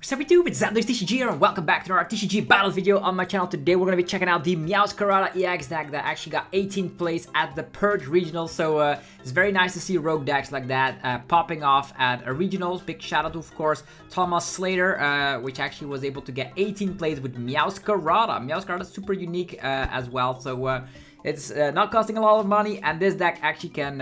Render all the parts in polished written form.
Sup YouTube, it's Decklist TCG here, and welcome back to our TCG battle video on my channel. Today we're going to be checking out the Meowscarada EX deck that actually got 18th place at the Perth Regionals. So it's very nice to see rogue decks like that popping off at Regionals. Big shout out to, of course, Thomas Slater, which actually was able to get 18th place with Meowscarada. Meowscarada is super unique as well, so it's not costing a lot of money, and this deck actually can,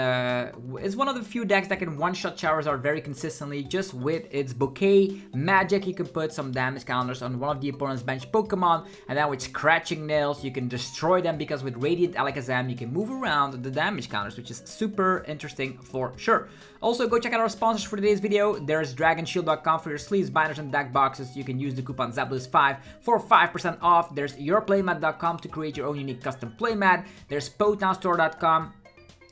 it's one of the few decks that can one-shot Charizard very consistently just with its bouquet magic. You can put some damage counters on one of the opponent's bench Pokemon, and then with Scratching Nails you can destroy them, because with Radiant Alakazam you can move around the damage counters, which is super interesting for sure. Also, go check out our sponsors for today's video. There's DragonShield.com for your sleeves, binders, and deck boxes. You can use the coupon ZAPLOOS5 for 5% off. There's YourPlaymat.com to create your own unique custom playmat. There's PokemonStore.com,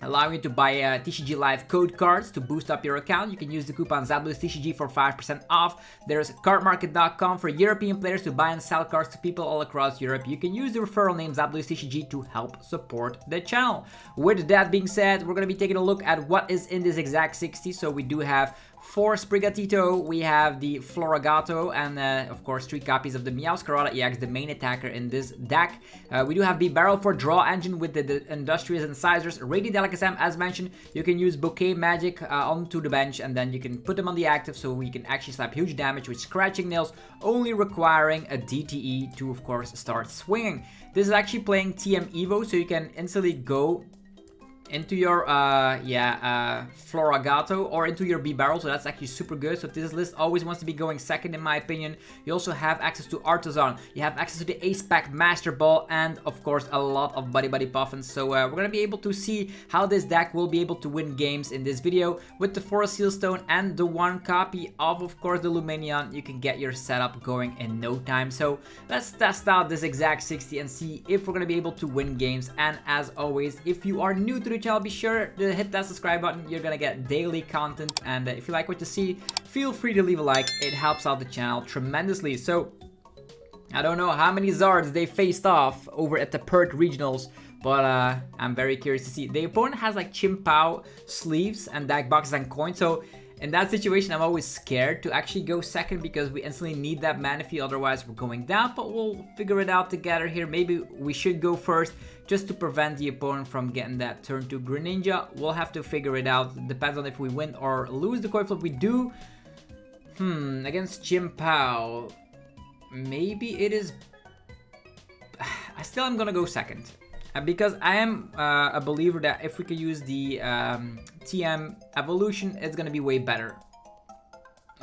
allowing you to buy TCG Live code cards to boost up your account. You can use the coupon ZAPLOOSTCG for 5% off. There's CardMarket.com for European players to buy and sell cards to people all across Europe. You can use the referral name ZAPLOOSTCG to help support the channel. With that being said, we're going to be taking a look at what is in this exact 60. So we do have 4 Sprigatito, we have the Floragato, and of course 3 copies of the Meowscarada EX, the main attacker in this deck. We do have Bibarel for Draw Engine with the Industrious Incisors. Radiant Alakazam, as mentioned, you can use Bouquet Magic onto the bench, and then you can put them on the active, so we can actually slap huge damage with Scratching Nails, only requiring a DTE to, of course, start swinging. This is actually playing TM Evo, so you can instantly go into your Floragato or into your Bibarel, so that's actually super good. So this list always wants to be going second in my opinion. You also have access to Artisan, you have access to the Ace Pack Master Ball, and of course a lot of Buddy-Buddy Poffin. So we're gonna be able to see how this deck will be able to win games in this video. With the Forest Seal Stone and the 1 copy of course the Lumineon, you can get your setup going in no time. So let's test out this exact 60 and see if we're gonna be able to win games. And as always, if you are new to the channel, be sure to hit that subscribe button. You're gonna get daily content, and if you like what you see, feel free to leave a like. It helps out the channel tremendously. So I don't know how many Zards they faced off over at the Perth Regionals, but I'm very curious to see. The opponent has like Chien-Pao sleeves and deck boxes and coins, so in that situation, I'm always scared to actually go second, because we instantly need that Manaphy, otherwise we're going down, but we'll figure it out together here. Maybe we should go first, just to prevent the opponent from getting that turn 2 Greninja. We'll have to figure it out. Depends on if we win or lose the coin flip. We do, against Chien-Pao, maybe it is, I still am gonna go second. Because I am a believer that if we could use the TM evolution, it's gonna be way better.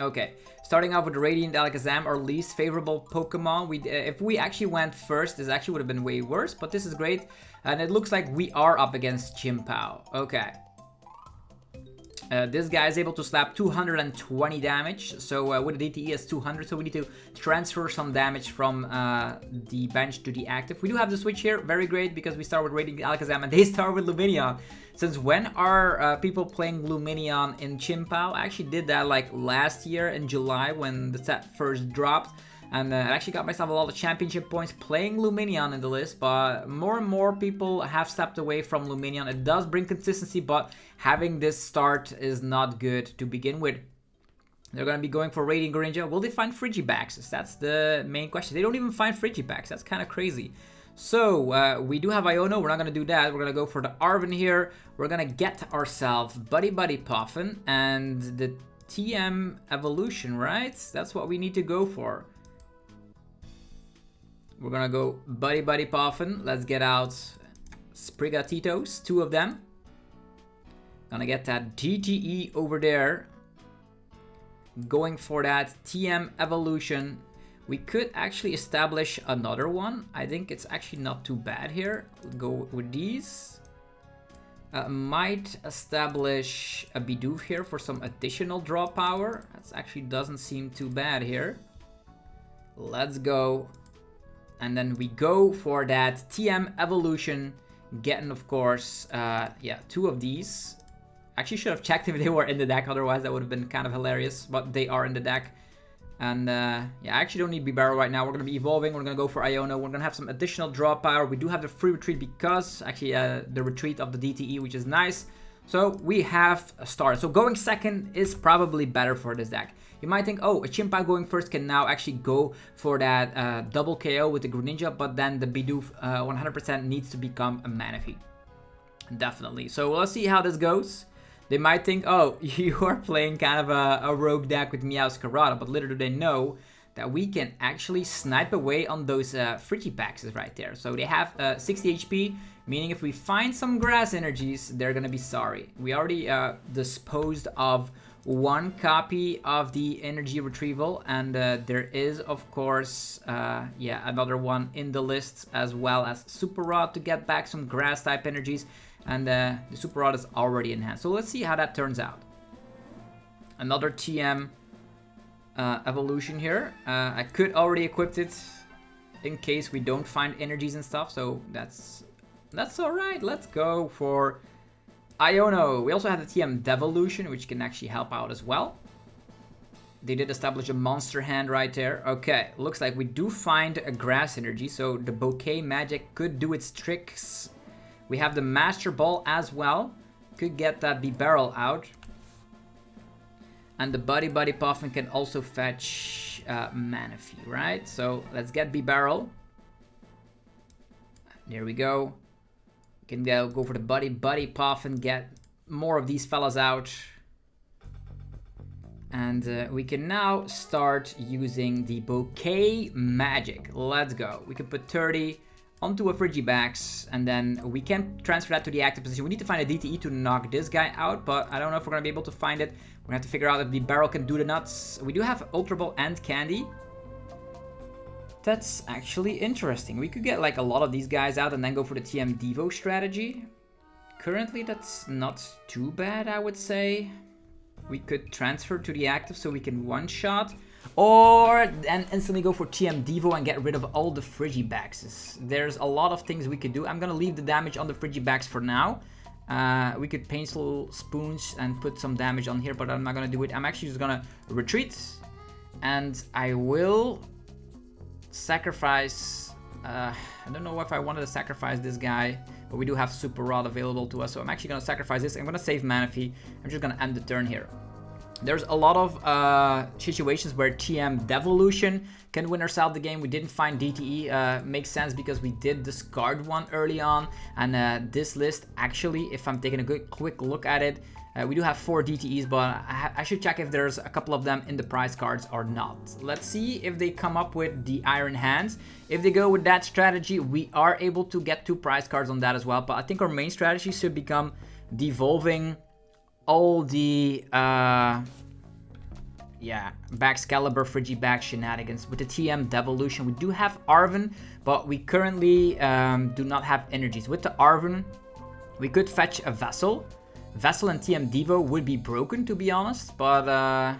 Okay, starting off with Radiant Alakazam, our least favorable Pokemon. If we actually went first, this actually would have been way worse, but this is great. And it looks like we are up against Chien-Pao. Okay. This guy is able to slap 220 damage, so with the DTE is 200, so we need to transfer some damage from the bench to the active. We do have the switch here, very great, because we start with Radiant Alakazam and they start with Lumineon. Since when are people playing Lumineon in Chien-Pao? I actually did that like last year in July when the set first dropped. And I actually got myself a lot of championship points playing Lumineon in the list, but more and more people have stepped away from Lumineon. It does bring consistency, but having this start is not good to begin with. They're going to be going for Radiant Greninja. Will they find Frigibax? That's the main question. They don't even find Frigibax. That's kind of crazy. So we do have Iono. We're not going to do that. We're going to go for the Arven here. We're going to get ourselves Buddy-Buddy Poffin and the TM evolution, right? That's what we need to go for. We're gonna go Buddy-Buddy Poffin. Let's get out Sprigatitos, 2 of them. Gonna get that DTE over there. Going for that TM evolution. We could actually establish another one. I think it's actually not too bad here. Go with these. Might establish a Bidoof here for some additional draw power. That actually doesn't seem too bad here. Let's go. And then we go for that TM evolution, getting, of course, 2 of these. Actually should have checked if they were in the deck, otherwise that would have been kind of hilarious, but they are in the deck. And I actually don't need Bibarel right now. We're going to be evolving. We're going to go for Iono. We're going to have some additional draw power. We do have the free retreat because, actually, the retreat of the DTE, which is nice. So we have a start. So going second is probably better for this deck. You might think, oh, a Chien-Pao going first can now actually go for that double KO with the Greninja, but then the Bidoof 100% needs to become a Manaphy. Definitely. So let's see how this goes. They might think, oh, you are playing kind of a rogue deck with Meowscarada, but little do they know that we can actually snipe away on those Frigibaxes right there. So they have 60 HP, meaning if we find some grass energies, they're gonna be sorry. We already disposed of one copy of the Energy Retrieval, and there is, of course, yeah, another one in the list, as well as Super Rod to get back some grass type energies. And the Super Rod is already in hand. So let's see how that turns out. Another TM evolution here. I could already equip it in case we don't find energies and stuff. So that's alright. Let's go for Iono. We also have the TM Devolution, which can actually help out as well. They did establish a monster hand right there. Okay, looks like we do find a grass energy. So the Bouquet Magic could do its tricks. We have the Master Ball as well. Could get that Bibarel out. And the Buddy-Buddy Poffin can also fetch Manaphy, right? So let's get Bibarel. There we go. We can go for the Buddy-Buddy Poffin, get more of these fellas out. And we can now start using the Bouquet Magic. Let's go. We can put 30 onto a Frigibax, and then we can transfer that to the active position. We need to find a DTE to knock this guy out, but I don't know if we're going to be able to find it. We're going to have to figure out if the barrel can do the nuts. We do have Ultra Ball and Candy. That's actually interesting. We could get like a lot of these guys out and then go for the TM Devo strategy. Currently, that's not too bad, I would say. We could transfer to the active so we can one-shot. Or then instantly go for TM Devo and get rid of all the Frigibaxes. There's a lot of things we could do. I'm gonna leave the damage on the Frigibax for now. We could Painful Spoons and put some damage on here, but I'm not gonna do it. I'm actually just gonna retreat. And I will sacrifice... I don't know if I wanted to sacrifice this guy, but we do have Super Rod available to us. So I'm actually gonna sacrifice this. I'm gonna save Manaphy. I'm just gonna end the turn here. There's a lot of situations where TM Devolution can win us out the game. We didn't find DTE. Makes sense because we did discard one early on. And this list, actually, if I'm taking a quick look at it, we do have 4 DTEs, but I should check if there's a couple of them in the prize cards or not. Let's see if they come up with the Iron Hands. If they go with that strategy, we are able to get 2 prize cards on that as well. But I think our main strategy should become devolving all the Baxcalibur Frigibax shenanigans with the TM Devolution. We do have Arven, but we currently do not have energies. With the Arven, we could fetch a Vessel. Vessel and TM Devo would be broken, to be honest, but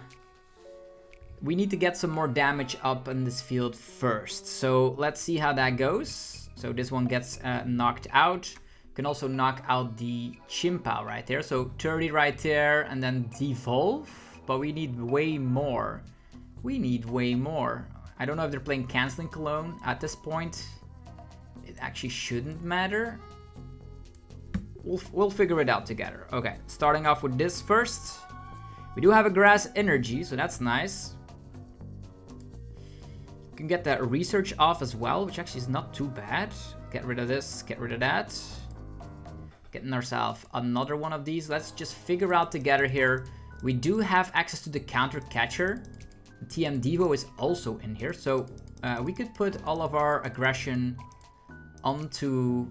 we need to get some more damage up in this field first. So let's see how that goes. So this one gets knocked out. Can also knock out the Chien-Pao right there. So 30 right there and then devolve. But we need way more. We need way more. I don't know if they're playing Canceling Cologne at this point. It actually shouldn't matter. We'll figure it out together. Okay, starting off with this first. We do have a Grass Energy, so that's nice. We can get that Research off as well, which actually is not too bad. Get rid of this, get rid of that. Getting ourselves another one of these. Let's just figure out together here. We do have access to the Counter Catcher. TM Devo is also in here. So we could put all of our aggression onto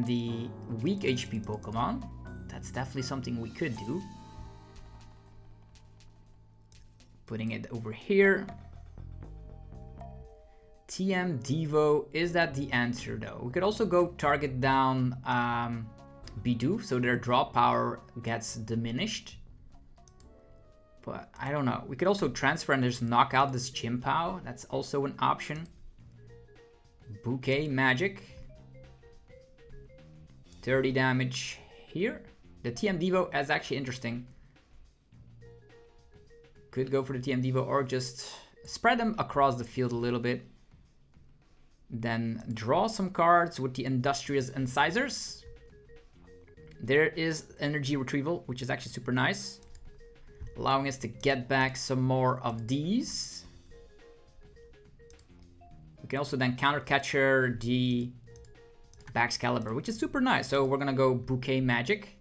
the weak HP Pokemon. That's definitely something we could do. Putting it over here. TM Devo, is that the answer though? We could also go target down Bidoof, so their draw power gets diminished. But I don't know. We could also transfer and just knock out this Chien-Pao. That's also an option. Bouquet Magic. 30 damage here. The TM Devo is actually interesting. Could go for the TM Devo or just spread them across the field a little bit. Then draw some cards with the Industrious Incisors. There is Energy Retrieval, which is actually super nice. allowing us to get back some more of these. We can also then counter catcher the Baxcalibur, which is super nice. So we're gonna go Bouquet Magic.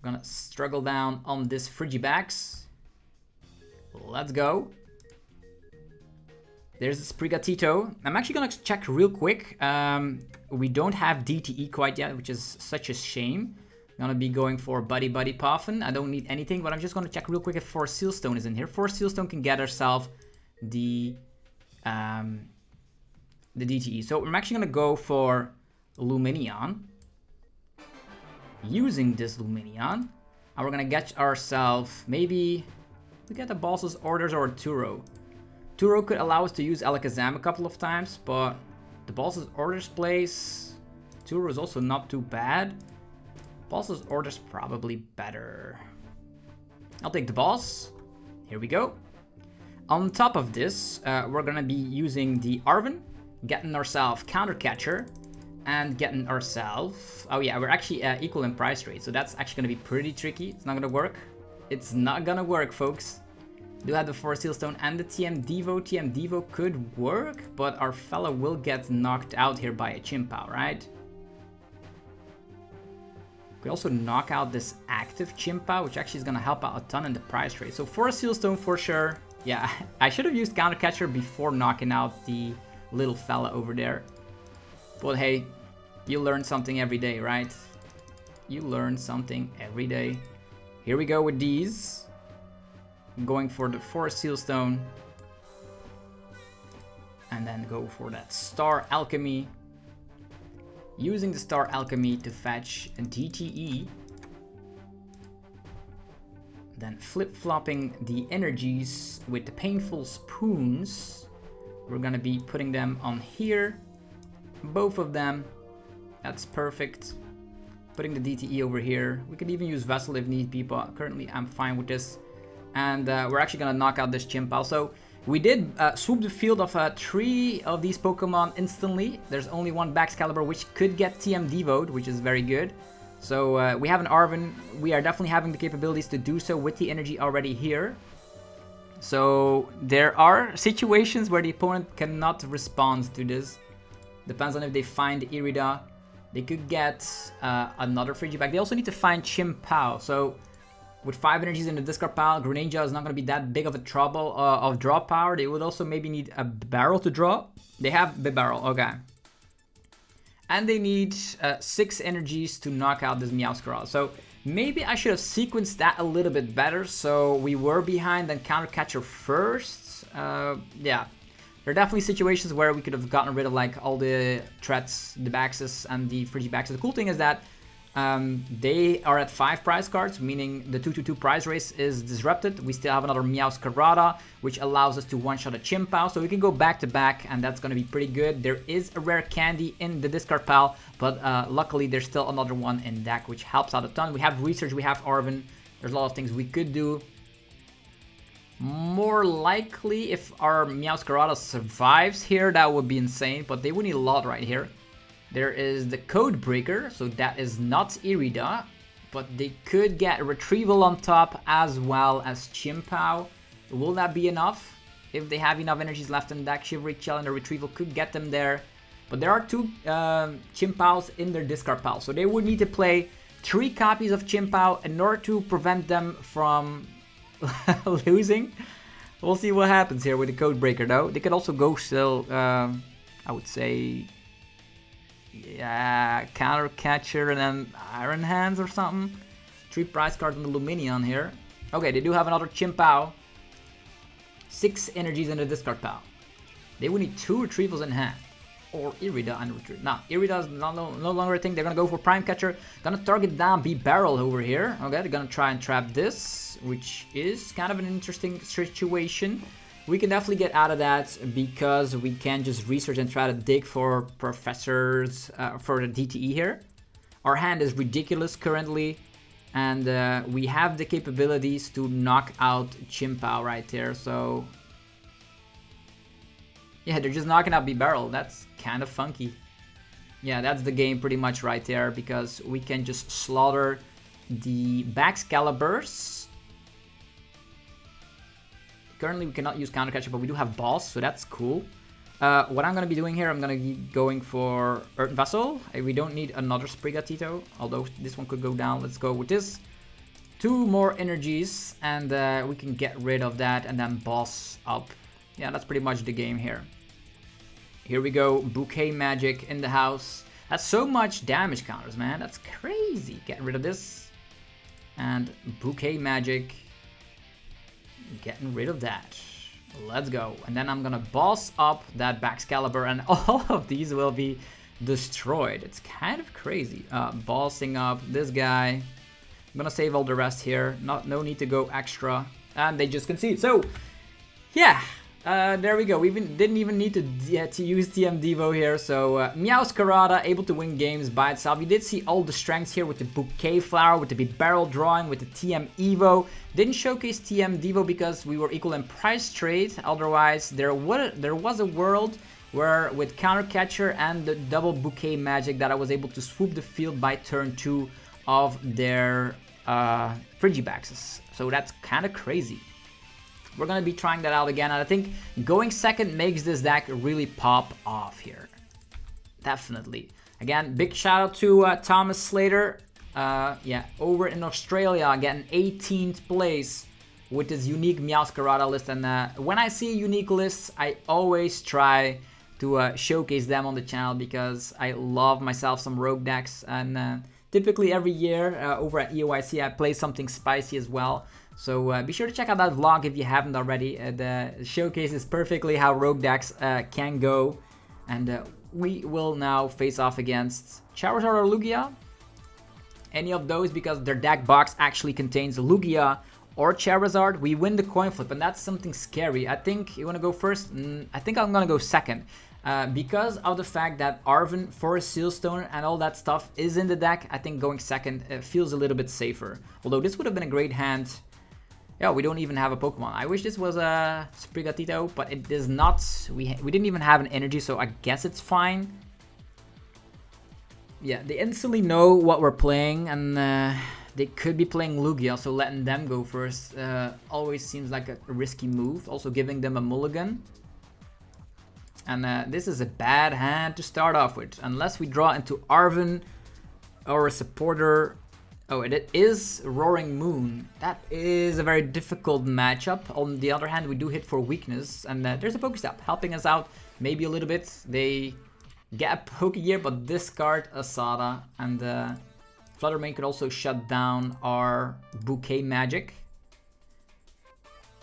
We're gonna struggle down on this Frigibax. Let's go. There's the Sprigatito. I'm actually gonna check real quick. We don't have DTE quite yet, which is such a shame. I'm gonna be going for Buddy-Buddy Poffin. I don't need anything, but I'm just gonna check real quick if Force Sealstone is in here. Force Sealstone can get ourselves the DTE. So I'm actually gonna go for Lumineon. Using this Lumineon. And we're gonna get ourselves maybe we get a Boss's Orders or a Turo. Turo could allow us to use Alakazam a couple of times, but the Boss's Orders place, Turo is also not too bad. Boss's Orders probably better. I'll take the Boss. Here we go. On top of this, we're gonna be using the Arven, getting ourselves Counter Catcher, and getting ourselves... Oh yeah, we're actually equal in price rate, so that's actually gonna be pretty tricky. It's not gonna work. It's not gonna work, folks. Do have the Force Sealstone and the TM Devo. TM Devo could work, but our fella will get knocked out here by a Chien-Pao, right? We could also knock out this active Chien-Pao, which actually is gonna help out a ton in the price rate. So Force Sealstone for sure. Yeah, I should have used Counter Catcher before knocking out the little fella over there. But hey, you learn something every day, right? You learn something every day. Here we go with these. I'm going for the Force Sealstone. And then go for that Star Alchemy. Using the Star Alchemy to fetch a DTE. Then flip-flopping the energies with the Painful Spoons. We're gonna be putting them on here. Both of them. That's perfect. Putting the DTE over here. We could even use Vessel if need be, but currently I'm fine with this. And we're actually gonna knock out this Chien-Pao. So we did swoop the field of 3 of these Pokemon instantly. There's only one Baxcalibur which could get TM Devoed, which is very good. So we have an Arven. We are definitely having the capabilities to do so with the energy already here. So there are situations where the opponent cannot respond to this. Depends on if they find Irida. They could get another Frigiback. They also need to find Chien-Pao. So with 5 energies in the discard pile, Greninja is not going to be that big of a trouble of draw power. They would also maybe need a Bibarel to draw. They have Bibarel, okay. And they need 6 energies to knock out this Meowscarada. So maybe I should have sequenced that a little bit better. So we were behind then Counter Catcher first. Yeah. There are definitely situations where we could have gotten rid of like all the threats, the Baxes and the Frigibaxes. The cool thing is that they are at 5 prize cards, meaning the 2-2-2 prize race is disrupted. We still have another Meowscarada, which allows us to one-shot a Chien-Pao. So we can go back to back, and that's going to be pretty good. There is a rare candy in the discard pile, but luckily there's still another one in deck, which helps out a ton. We have Research, we have Arven. There's a lot of things we could do. More likely, if our Meowscarada survives here, that would be insane, but they would need a lot right here. There is the Code Breaker, so that is not Irida, but they could get Retrieval on top as well as Chien-Pao. Will that be enough? If they have enough energies left in deck, Shivery Chill and the Retrieval could get them there. But there are 2 Chien-Paos in their discard pile, so they would need to play 3 copies of Chien-Pao in order to prevent them from losing. We'll see what happens here with the Code Breaker though. They could also go still, I would say... Yeah, Counter Catcher and then Iron Hands or something. 3 prize cards on the Lumineon here. Okay, they do have another Chien-Pao. 6 energies in the discard pile. They would need 2 retrievals in hand. Or Irida and Retrieve. Now, Irida is no longer a thing. They're gonna go for Prime Catcher. Gonna target down Bibarel over here. Okay, they're gonna try and trap this, which is kind of an interesting situation. We can definitely get out of that because we can just research and try to dig for professors for the DTE here. Our hand is ridiculous currently, and we have the capabilities to knock out Chien-Pao right there. So yeah, they're just knocking out Bibarel. That's kind of funky. Yeah, that's the game pretty much right there because we can just slaughter the Baxcaliburs. Currently, we cannot use Counter Catcher, but we do have Boss, so that's cool. What I'm going to be doing here, I'm going to be going for Earth Vessel. We don't need another Sprigatito, although this one could go down. Let's go with this. 2 more energies, and we can get rid of that, and then Boss up. Yeah, that's pretty much the game here. Here we go, Bouquet Magic in the house. That's so much damage counters, man. That's crazy. Get rid of this. And Bouquet Magic. Getting rid of that. Let's go. And then I'm gonna boss up that Baxcalibur, and all of these will be destroyed. It's kind of crazy. Bossing up this guy. I'm gonna save all the rest here. No need to go extra. And they just concede. So, yeah. There we go. We didn't even need to use TM Devo here. So Meowscarada able to win games by itself. You did see all the strengths here with the Bouquet Flower, with the Bibarel drawing, with the TM Evo. Didn't showcase TM Devo because we were equal in price trade. Otherwise, there was a world where with Counter Catcher and the double Bouquet Magic that I was able to swoop the field by turn 2 of their Frigibaxes. So that's kind of crazy. We're going to be trying that out again, and I think going second makes this deck really pop off here. Definitely. Again, big shout out to Thomas Slater. Yeah, over in Australia, getting 18th place with this unique Meowscarada list. And when I see unique lists, I always try to showcase them on the channel because I love myself some rogue decks. And typically every year over at EOIC, I play something spicy as well. So be sure to check out that vlog if you haven't already. The showcases perfectly how rogue decks can go. And we will now face off against Charizard or Lugia. Any of those, because their deck box actually contains Lugia or Charizard. We win the coin flip, and that's something scary. I think you want to go first? I think I'm going to go second. Because of the fact that Arven, Forest Sealstone, and all that stuff is in the deck, I think going second feels a little bit safer. Although this would have been a great hand. Yeah, we don't even have a Pokemon. I wish this was a Sprigatito, but it is not. We didn't even have an energy, so I guess it's fine. Yeah, they instantly know what we're playing, and they could be playing Lugia, so letting them go first always seems like a risky move. Also giving them a mulligan. And this is a bad hand to start off with, unless we draw into Arven or a supporter. Oh, it is Roaring Moon. That is a very difficult matchup. On the other hand, we do hit for weakness. And there's a Pokestop helping us out maybe a little bit. They get a Pokegear, but discard a Sada. And Fluttermane could also shut down our Bouquet Magic.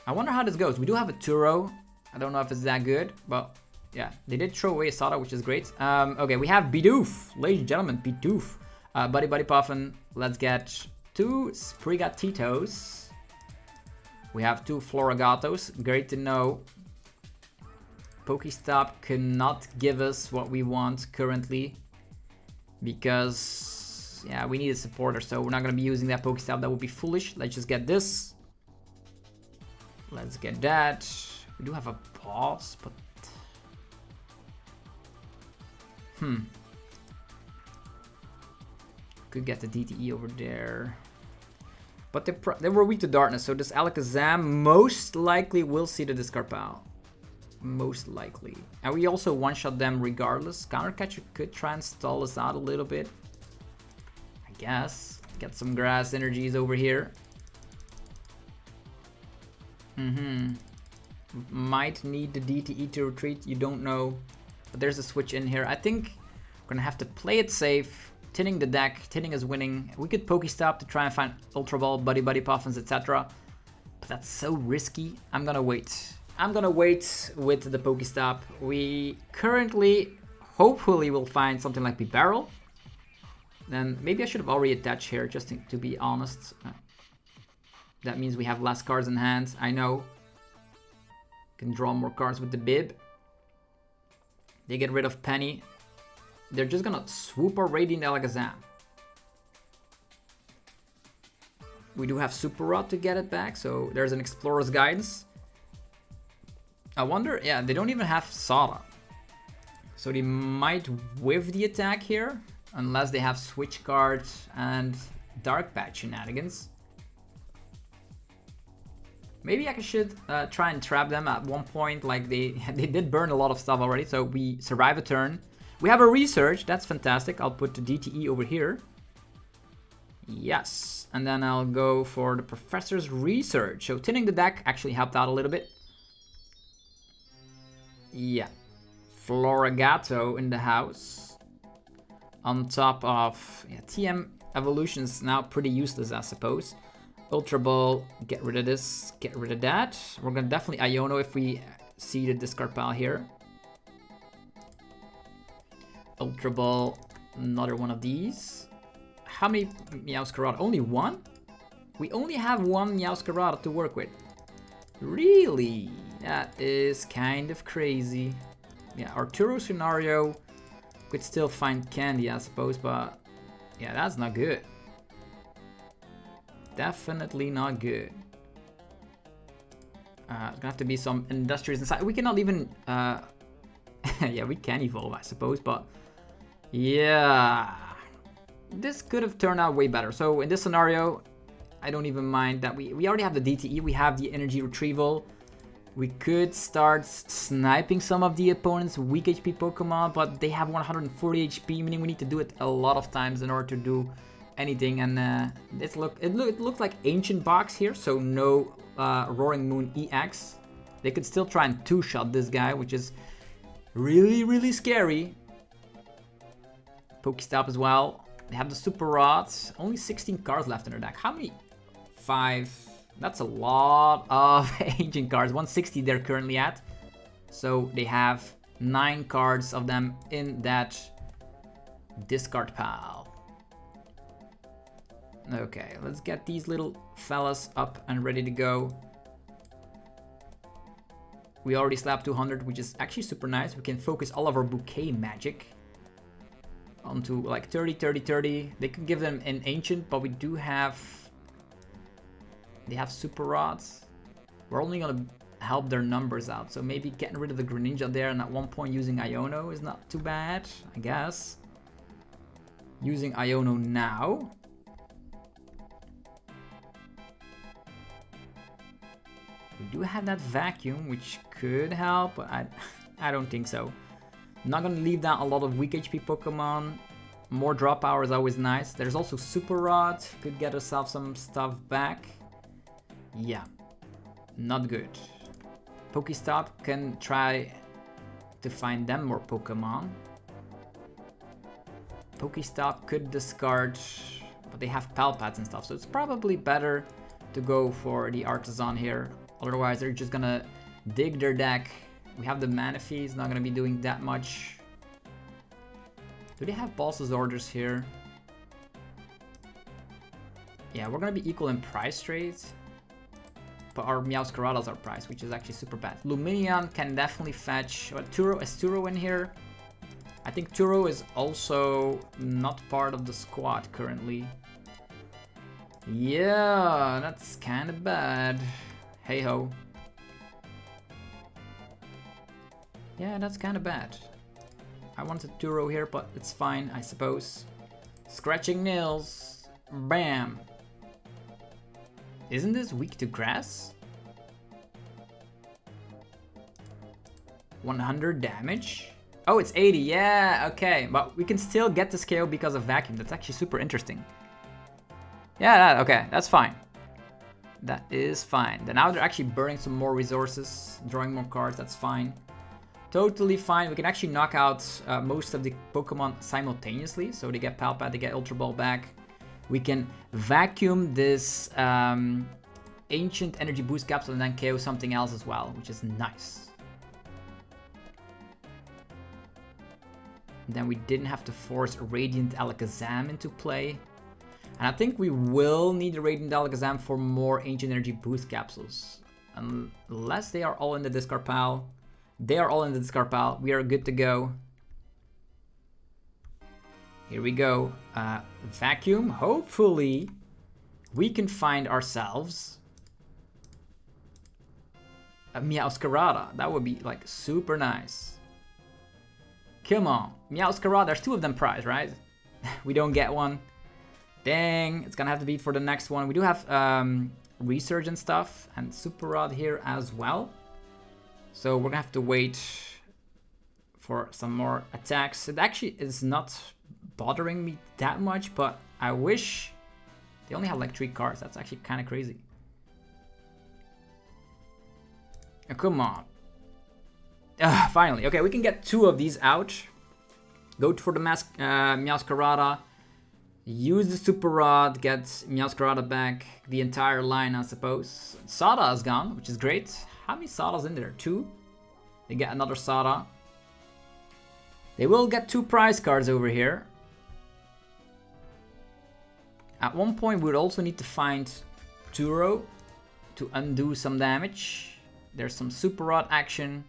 I wonder how this goes. We do have a Turo. I don't know if it's that good, but yeah. They did throw away a Sada, which is great. Okay, we have Bidoof. Ladies and gentlemen, Bidoof. Buddy-Buddy Poffin. Let's get 2 Sprigatitos. We have 2 Floragatos. Great to know. Pokestop cannot give us what we want currently. Because, yeah, we need a supporter. So we're not going to be using that Pokestop. That would be foolish. Let's just get this. Let's get that. We do have a pause, but... Could get the DTE over there. But they were weak to darkness, so this Alakazam most likely will see the discard pile. Most likely. And we also one-shot them regardless. Counter Catcher could try and stall us out a little bit. I guess. Get some grass energies over here. Might need the DTE to retreat, you don't know. But there's a switch in here. I think we're gonna have to play it safe. Tinning the deck, Tinning is winning. We could Pokestop to try and find Ultra Ball, Buddy-Buddy Poffins, etc. But that's so risky. I'm gonna wait. I'm gonna wait with the Pokestop. We currently, hopefully, will find something like Bibarel. Then maybe I should have already attached here, just to be honest. That means we have less cards in hand. I know. Can draw more cards with the Bib. They get rid of Penny. They're just gonna swoop our Radiant Alakazam. We do have Super Rod to get it back, so there's an Explorer's Guidance. I wonder, yeah, they don't even have Sada. So they might whiff the attack here, unless they have Switch cards and Dark Patch shenanigans. Maybe I should try and trap them at one point. Like they did burn a lot of stuff already, so we survive a turn. We have a research, that's fantastic. I'll put the DTE over here. Yes, and then I'll go for the professor's research. So thinning the deck actually helped out a little bit. Yeah, Floragato in the house. On top of TM evolutions, now pretty useless, I suppose. Ultra Ball, get rid of this, get rid of that. We're gonna definitely Iono if we see the discard pile here. Ultra Ball, another one of these. How many Meowscarada? Only one? We only have one Meowscarada to work with. Really? That is kind of crazy. Yeah, our Turo scenario could still find candy, I suppose, but yeah, that's not good. Definitely not good. There's gonna have to be some industries inside. We cannot even, yeah, we can evolve, I suppose, but yeah, this could have turned out way better. So in this scenario, I don't even mind that we already have the DTE, we have the energy retrieval. We could start sniping some of the opponent's weak HP Pokemon, but they have 140 HP, meaning we need to do it a lot of times in order to do anything. And it looked like Ancient Box here, so no Roaring Moon EX. They could still try and two-shot this guy, which is really, really scary. Pokestop as well. They have the Super Rods. Only 16 cards left in their deck. How many? 5. That's a lot of ancient cards. 160 they're currently at. So they have 9 cards of them in that discard pile. Okay, let's get these little fellas up and ready to go. We already slapped 200, which is actually super nice. We can focus all of our bouquet magic onto like 30, 30, 30. They could give them an ancient, but we do have... They have Super Rods. We're only gonna help their numbers out. So maybe getting rid of the Greninja there and at one point using Iono is not too bad, I guess. Using Iono now. We do have that Vacuum, which could help, but I don't think so. Not gonna leave down a lot of weak HP Pokemon. More draw power is always nice. There's also Super Rod. Could get ourselves some stuff back. Yeah, not good. Pokestop can try to find them more Pokemon. Pokestop could discard, but they have Pal Pads and stuff, so it's probably better to go for the Artisan here. Otherwise, they're just gonna dig their deck. We have the Manaphy, it's not gonna be doing that much. Do they have Boss's Orders here? Yeah, we're gonna be equal in price trades. But our Meowscaradas are priced, which is actually super bad. Lumineon can definitely fetch... Turo, is Turo in here? I think Turo is also not part of the squad currently. Yeah, that's kind of bad. Hey ho. Yeah, that's kind of bad. I wanted Turo here, but it's fine, I suppose. Scratching nails. Bam. Isn't this weak to grass? 100 damage? Oh, it's 80, yeah, okay. But we can still get the scale because of Vacuum. That's actually super interesting. Yeah, okay, that's fine. That is fine. Then now they're actually burning some more resources, drawing more cards, that's fine. Totally fine. We can actually knock out most of the Pokemon simultaneously. So they get Pal Pad, they get Ultra Ball back. We can vacuum this ancient energy boost capsule and then KO something else as well, which is nice. And then we didn't have to force Radiant Alakazam into play. And I think we will need the Radiant Alakazam for more ancient energy boost capsules. Unless they are all in the discard pile. They are all in the discard pile. We are good to go. Here we go. Vacuum. Hopefully, we can find ourselves a Meowscarada. That would be like super nice. Come on. Meowscarada. There's 2 of them prized, right? We don't get one. Dang. It's gonna have to be for the next one. We do have research and stuff, and Super Rod here as well. So we're gonna have to wait for some more attacks. It actually is not bothering me that much, but I wish they only have like 3 cards. That's actually kind of crazy. Oh, come on. Finally. Okay, we can get 2 of these out. Go for the Meowscarada. Use the Super Rod. Get Meowscarada back. The entire line, I suppose. Sada is gone, which is great. How many Sadas in there? 2? They get another Sada. They will get 2 prize cards over here. At one point, we would also need to find Turo to undo some damage. There's some Super Rod action.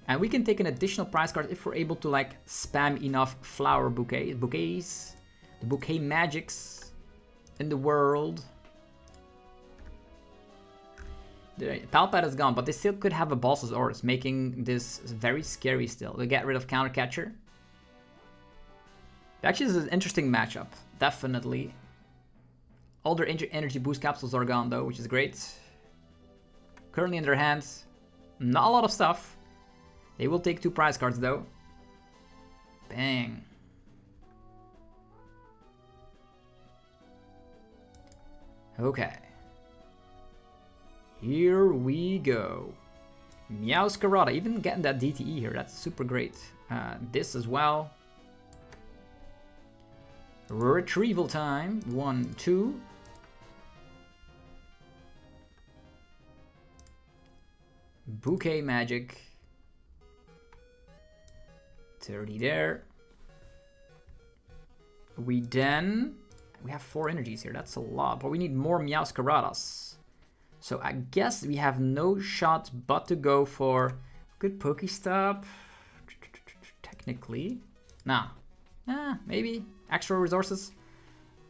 And we can take an additional prize card if we're able to like spam enough flower bouquets, the bouquet magics in the world. The Palpad is gone, but they still could have a Boss's Auras, making this very scary still. They get rid of Counter Catcher. Actually, this is an interesting matchup, definitely. All their energy boost capsules are gone though, which is great. Currently in their hands, not a lot of stuff. They will take 2 prize cards though. Bang. Okay. Here we go. Meowscarada, even getting that DTE here, that's super great. This as well. Retrieval time. 1, 2. Bouquet magic. 30 there. We have 4 energies here. That's a lot, but we need more Meowscaradas. So I guess we have no shot but to go for good Pokestop. Technically. Nah. Maybe. Extra resources.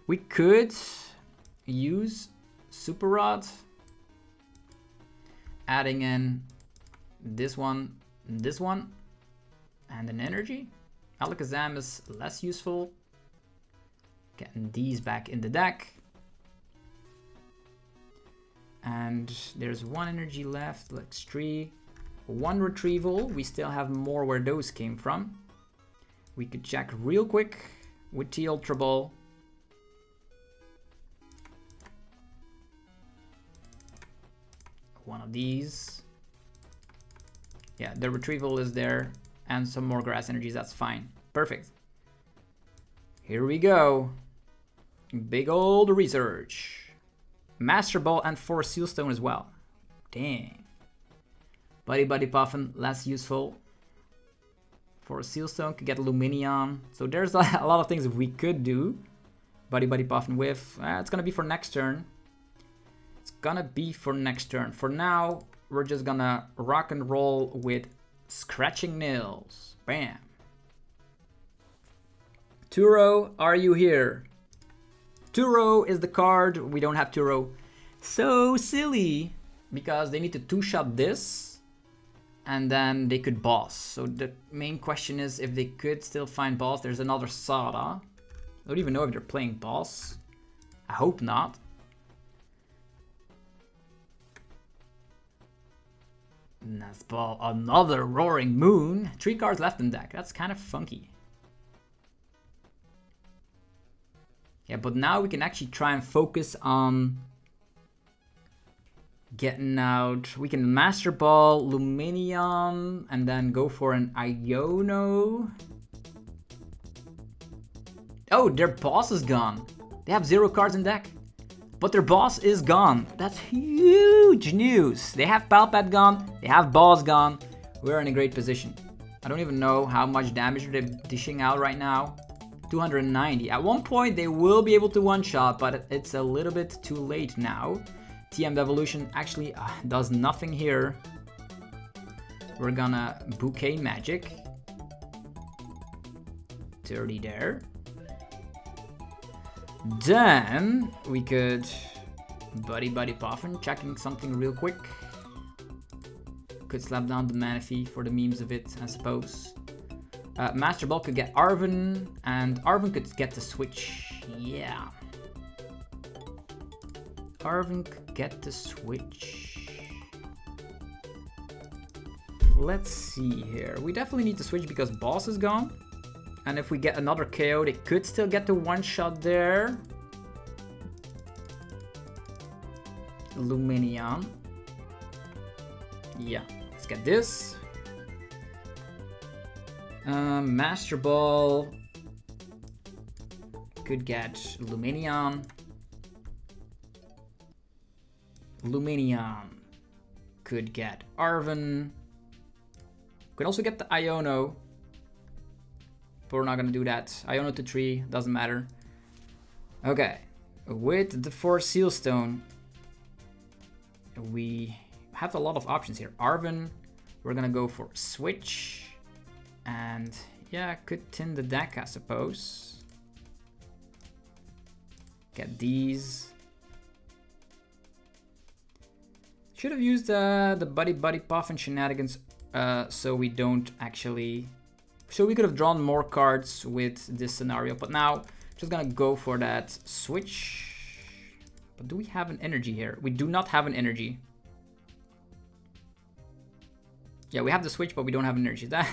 We could use Super Rod. Adding in this one, and an energy. Alakazam is less useful. Getting these back in the deck. And there's 1 energy left, like 3. 1 retrieval. We still have more where those came from. We could check real quick with the Ultra Ball. One of these. Yeah, the retrieval is there. And some more grass energies, that's fine. Perfect. Here we go. Big old research. Master Ball and 4 Sealstone as well. Dang. Buddy-Buddy Poffin, less useful. 4 Sealstone, could get Lumineon. So there's a lot of things we could do. Buddy-Buddy Poffin with. It's gonna be for next turn. For now, we're just gonna rock and roll with Scratching Nails. Bam. Turo, are you here? Turo is the card. We don't have Turo. So silly. Because they need to 2-shot this. And then they could boss. So the main question is if they could still find boss. There's another Sada. I don't even know if they're playing boss. I hope not. Nice ball. Another Roaring Moon. 3 cards left in deck. That's kind of funky. Yeah, but now we can actually try and focus on getting out. We can Master Ball, Lumineon, and then go for an Iono. Oh, their boss is gone. They have 0 cards in deck. But their boss is gone. That's huge news. They have Palpad gone. They have balls gone. We're in a great position. I don't even know how much damage they're dishing out right now. 290. At one point, they will be able to one-shot, but it's a little bit too late now. TM Evolution actually does nothing here. We're gonna Bouquet Magic. 30 there. Then we could Buddy-Buddy Poffin, checking something real quick. Could slap down the Manaphy for the memes of it, I suppose. Master Ball could get Arven, and Arven could get the switch. Yeah. Arven could get the switch. Let's see here. We definitely need to switch because boss is gone. And if we get another KO, they could still get the one shot there. Lumineon. Yeah, let's get this. Master Ball. Could get Lumineon. Lumineon could get Arven. Could also get the Iono. But we're not gonna do that. Iono to 3, doesn't matter. Okay, with the 4 Seal Stone, we have a lot of options here. Arven, we're gonna go for switch. And yeah, could tin the deck, I suppose. Get these. Should have used the Buddy-Buddy Poffin shenanigans so we don't actually... So we could have drawn more cards with this scenario, but now just gonna go for that switch. But do we have an energy here? We do not have an energy. Yeah, we have the switch, but we don't have an energy. That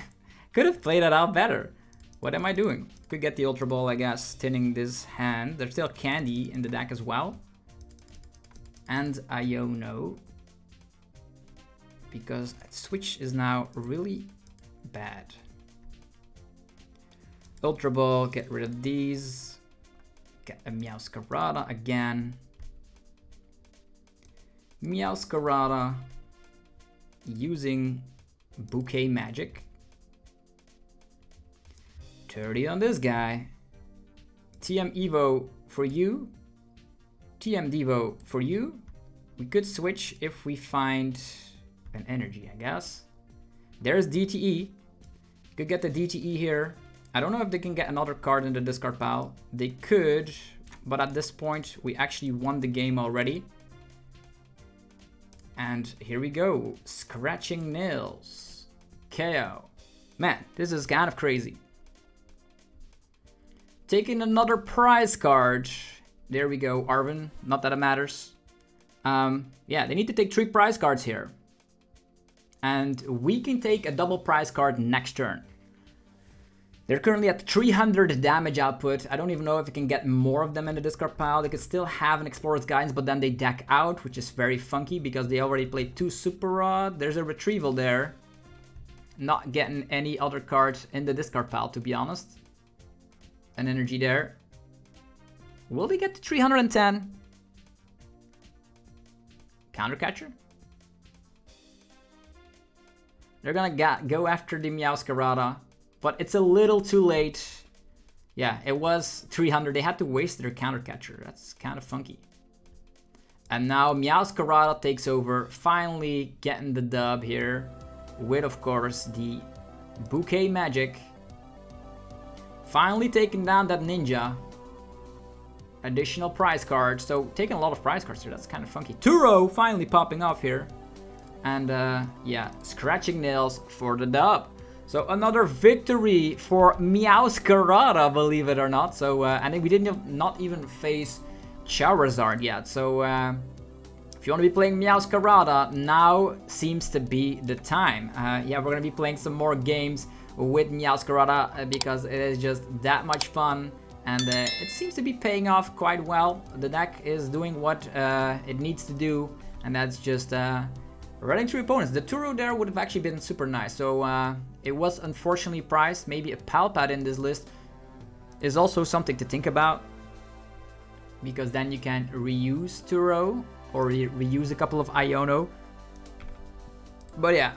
could have played that out better. What am I doing? Could get the Ultra Ball, I guess, tinning this hand. There's still candy in the deck as well. And Iono. Because switch is now really bad. Ultra Ball, get rid of these. Get a Meowscarada again. Meowscarada using Bouquet Magic. 30 on this guy. TM Evo for you. TM Devo for you. We could switch if we find an energy, I guess. There's DTE. Could get the DTE here. I don't know if they can get another card in the discard pile. They could, but at this point, we actually won the game already. And here we go. Scratching nails. KO. Man, this is kind of crazy. Taking another prize card. There we go, Arven. Not that it matters. Yeah, they need to take 3 prize cards here. And we can take a double prize card next turn. They're currently at 300 damage output. I don't even know if we can get more of them in the discard pile. They could still have an Explorer's Guidance, but then they deck out, which is very funky because they already played 2 Super Rod. There's a Retrieval there. Not getting any other cards in the discard pile, to be honest. An energy there. Will they get to 310? Countercatcher? They're gonna go after the Meowscarada. But it's a little too late. Yeah, it was 300. They had to waste their Countercatcher. That's kind of funky. And now Meowscarada takes over. Finally getting the dub here. With, of course, the Bouquet Magic. Finally taking down that Ninja. Additional prize card. So taking a lot of prize cards here. That's kind of funky. Turo finally popping off here. And yeah, scratching nails for the dub. So another victory for Meowscarada, believe it or not. So and we didn't not even face Charizard yet. So if you want to be playing Meowscarada, now seems to be the time. Yeah, we're gonna be playing some more games with Meowscarada because it is just that much fun, and it seems to be paying off quite well. The deck is doing what it needs to do, and that's just running through opponents. The Turo there would have actually been super nice. So it was unfortunately priced. Maybe a PAL pad in this list is also something to think about, because then you can reuse Turo or reuse a couple of Iono. But yeah,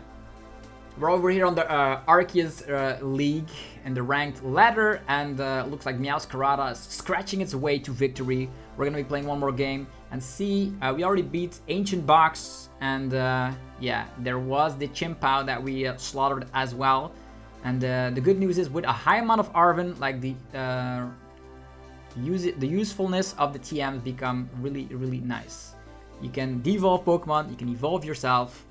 we're over here on the Arceus League and the ranked ladder, and looks like Meowscarada is scratching its way to victory. We're gonna be playing one more game and see. We already beat Ancient Box, and yeah, there was the Chien-Pao that we slaughtered as well. And the good news is, with a high amount of Arven, like the usefulness of the TMs become really, really nice. You can devolve Pokemon, you can evolve yourself.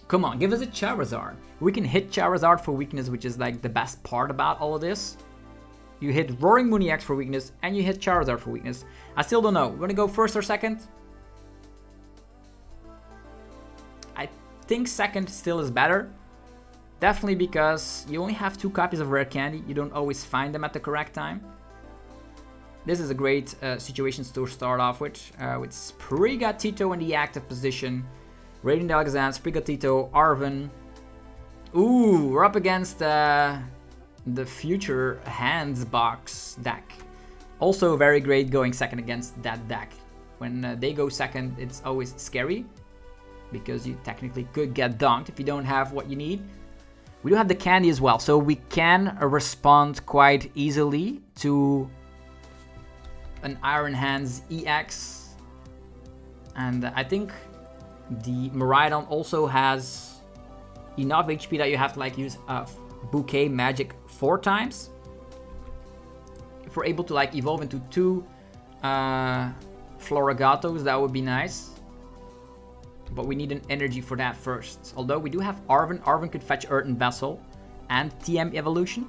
Come on, give us a Charizard. We can hit Charizard for weakness, which is like the best part about all of this. You hit Roaring Mooney X for weakness, and you hit Charizard for weakness. I still don't know. We're gonna go first or second. think second still is better. Definitely because you only have 2 copies of rare candy. You don't always find them at the correct time. This is a great situation to start off with Sprigatito in the active position. Radiant Alakazam, Sprigatito, Arven. Ooh, we're up against the future hands box deck. Also very great going second against that deck. When they go second, it's always scary because you technically could get dunked if you don't have what you need. We do have the candy as well, so we can respond quite easily to an Iron Hands EX. And I think the Miraidon also has enough HP that you have to like use Bouquet Magic 4 times. If we're able to like evolve into 2 Floragatos, that would be nice. But we need an energy for that first. Although we do have Arven. Arven could fetch Earthen Vessel and TM Evolution.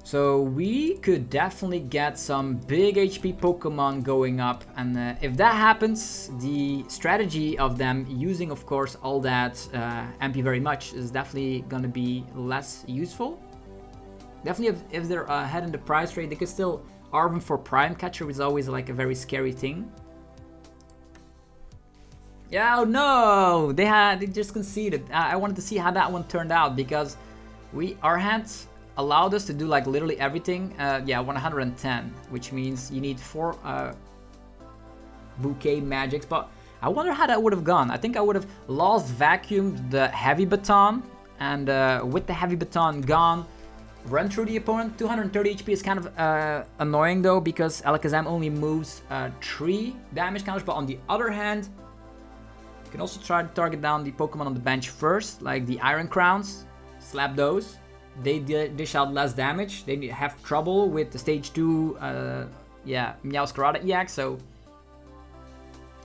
So we could definitely get some big HP Pokemon going up. And if that happens, the strategy of them using, of course, all that MP very much is definitely going to be less useful. Definitely if they're ahead in the price rate, they could still Arven for Prime Catcher, which is always like a very scary thing. Yeah, oh no! They just conceded. I wanted to see how that one turned out because our hands allowed us to do like literally everything. Yeah, 110, which means you need 4 Bouquet Magics. But I wonder how that would have gone. I think I would have lost vacuumed the Heavy Baton, and with the Heavy Baton gone, run through the opponent. 230 HP is kind of annoying though because Alakazam only moves 3 damage counters. But on the other hand, you can also try to target down the Pokemon on the bench first, like the Iron Crowns. Slap those. They dish out less damage. They have trouble with the stage 2 Meowscarada EX, so